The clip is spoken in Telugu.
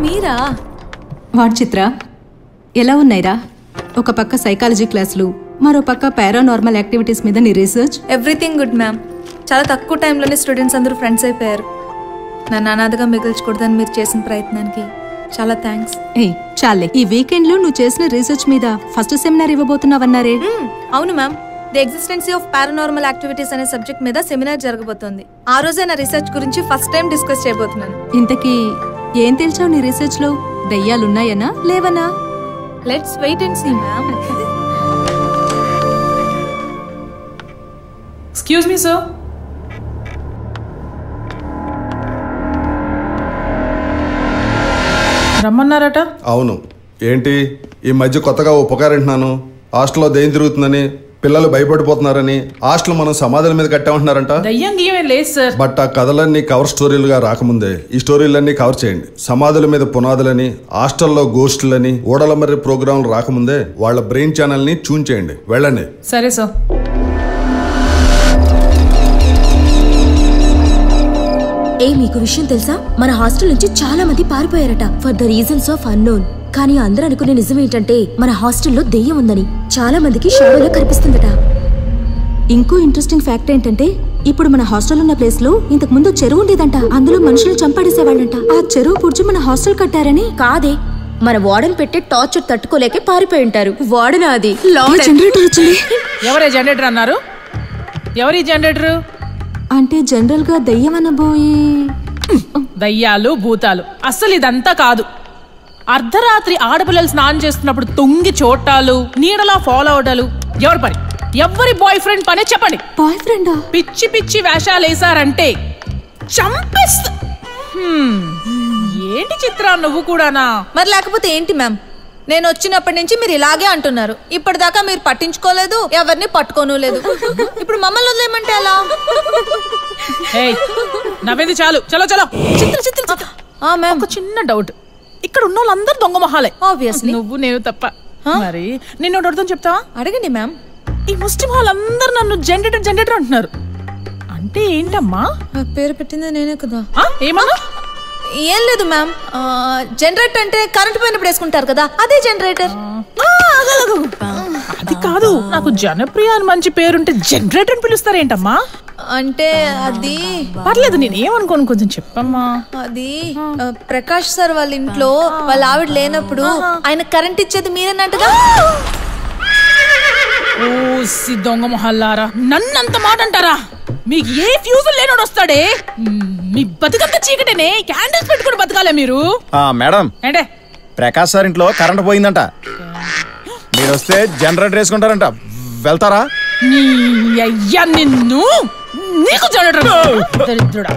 మీరా? వాట్ చిత్ర, ఎలా ఉన్నాయిరా? ఒక పక్క సైకాలజీ క్లాసులు, మరో పక్క పారానార్మల్ యాక్టివిటీస్ మీద నీ రీసెర్చ్. Everything good ma'am. చాలా తక్కువ టైంలోనే స్టూడెంట్స్ అందరూ ఫ్రెండ్స్ అయిపోయారు. నన్ను అనాథగా మిగిల్చకూడదని మీరు చేసిన ప్రయత్నానికి చాలా థ్యాంక్స్. చాలే, ఈ వీకెండ్ లో నువ్వు చేసిన రీసెర్చ్ మీద ఫస్ట్ సెమినార్ ఇవ్వబోతున్నావన్నారే? అవును ma'am. The existency of paranormal activities అనే సబ్జెక్ట్ మీద సెమినార్ జరగబోతోంది. ఆ రోజే నా రీసెర్చ్ గురించి ఫస్ట్ టైం డిస్కస్ చేయబోతున్నాను. ఇంతకీ ఏం తెలిసావు నీ రీసెర్చ్ లో? దయ్యాలున్నాయనా లేవనా? Let's wait and see ma'am. Excuse me sir. రమ్మన్నారట? అవును. ఏంటి ఈ మధ్య కొత్తగా ఉపకారింటున్నాను, హాస్టల్లో దెయ్యం తిరుగుతుందని, పిల్లలు భయపడిపోతున్నారని, హాస్టల్ మనం సమాధుల మీద కట్టామంటున్నారంట. దయ్యం గీయమే లేదు సార్. బట్ ఆ కథలన్నీ కవర్ స్టోరీలుగా రాకముందే ఈ స్టోరీలన్నీ కవర్ చేయండి. సమాధుల మీద పునాదులని, హాస్టల్లో గోస్టులని, ఓడల మర్రి ప్రోగ్రాంలు రాకముందే వాళ్ళ బ్రెయిన్ ఛానల్ ని ట్యూన్ చేయండి. వెళ్ళండి. సరే సార్. మీకు విషయం తెలుసా? మన హాస్టల్ నుంచి చాలా మంది పారిపోయారట for the reasons of unknown. కానీ అందరూ అనుకునే నిజం ఏంటంటే మన హాస్టల్లో దెయ్యం ఉందని. చాలా మందికి షాడోలో కనిపిస్తుందట. ఇంకో ఇంట్రెస్టింగ్ ఫ్యాక్ట్ ఏంటంటే, ఇప్పుడు మన హాస్టల్ ఉన్న ప్లేస్ లో ఇంతకు ముందు చెరువు ఉండేదంట. అందులో మనుషులు చంపడేసేవాళ్ళంట. ఆ చెరువు పుడిచి మన హాస్టల్ కట్టారని. కాదే, మన వార్డెన్ పెట్టే టార్చర్ తట్టుకోలేకే పారిపోయి ఉంటారు. వార్డెన్ అది. జనరేటర్ వచ్చింది. ఎవరే జనరేటర్ అన్నారు? ఎవరి జనరేటర్? అంటే జనరల్ గా దయ్యం అనబోయి దయ్యాలు భూతాలు అస్సలు ఇదంతా కాదు. అర్ధరాత్రి ఆడపిల్లలు స్నానం చేస్తున్నప్పుడు తొంగి చోటాలు, నీడలా ఫాలో అవడాలు ఎవరి పని? ఎవరి బాయ్ ఫ్రెండ్ పనే చెప్పండి. బాయ్ ఫ్రెండా? పిచ్చి పిచ్చి వేషాలు వేసారంటే చంపేస్తా. ఏంటి చిత్ర, నువ్వు కూడానా? మరి లేకపోతే ఏంటి మ్యామ్? నేను వచ్చినప్పటి నుంచి మీరు ఇలాగే అంటున్నారు. ఇప్పటిదాకా మీరు పట్టించుకోలేదు, ఎవరిని పట్టుకోను లేదు. ఇప్పుడు మమ్మల్ని వదిలేయమంటే ఎలా? నవ్వేది చాలు. చలో చలో. చిత్ర చిత్ర చిత్ర. ఒక చిన్న డౌట్. ఇక్కడ ఉన్న వాళ్ళందరూ దొంగ మొహాలే. ఆబ్వియస్లీ. నువ్వు నేను తప్ప. మరి నేను అడుగుతాం చెప్తావా? అడగండి మ్యామ్. ఈ ముస్లిం వాళ్ళందరూ నన్ను జనరేటర్ జనరేటర్ అంటున్నారు. అంటే ఏంటమ్మా? పేరు పెట్టిందే నేనే కదా. ఏమన్నా? ఏం లేదు మ్యామ్. జనరేటర్ అంటే కరెంట్ పోయినప్పుడు వేసుకుంటారు కదా, అదే జనరేటర్. అది కాదు, నాకు జనప్రియ అని మంచి పేరుంటే జనరేటర్ అని పిలుస్తారేంటమ్మా? అంటే అది పర్లేదు, నేను ఏమనుకోను, కొంచెం చెప్పమ్మా. అది ప్రకాష్ సార్ వాళ్ళ ఇంట్లో వాళ్ళ ఆవిడ లేనప్పుడు ఆయన కరెంట్ ఇచ్చేది మీరేనట్టుగా. ఓ దొంగ మొహల్లారా, నన్నంత మాట అంటారా? మీకు ఏ ఫ్యూజ్ లేనోడు వస్తాడే? మీ బతుకంత చీకటేనే, క్యాండిల్స్ పెట్టుకుని బతకాలే మీరు. మేడం, ఏంటే ప్రకాష్ సార్ ఇంట్లో కరెంట్ పోయిందంట. మీరు వస్తే జనరేటర్ వేసుకుంటారంట. వెళ్తారా? నిన్ను నీకు జనరేటర్ దరిద్రుడా.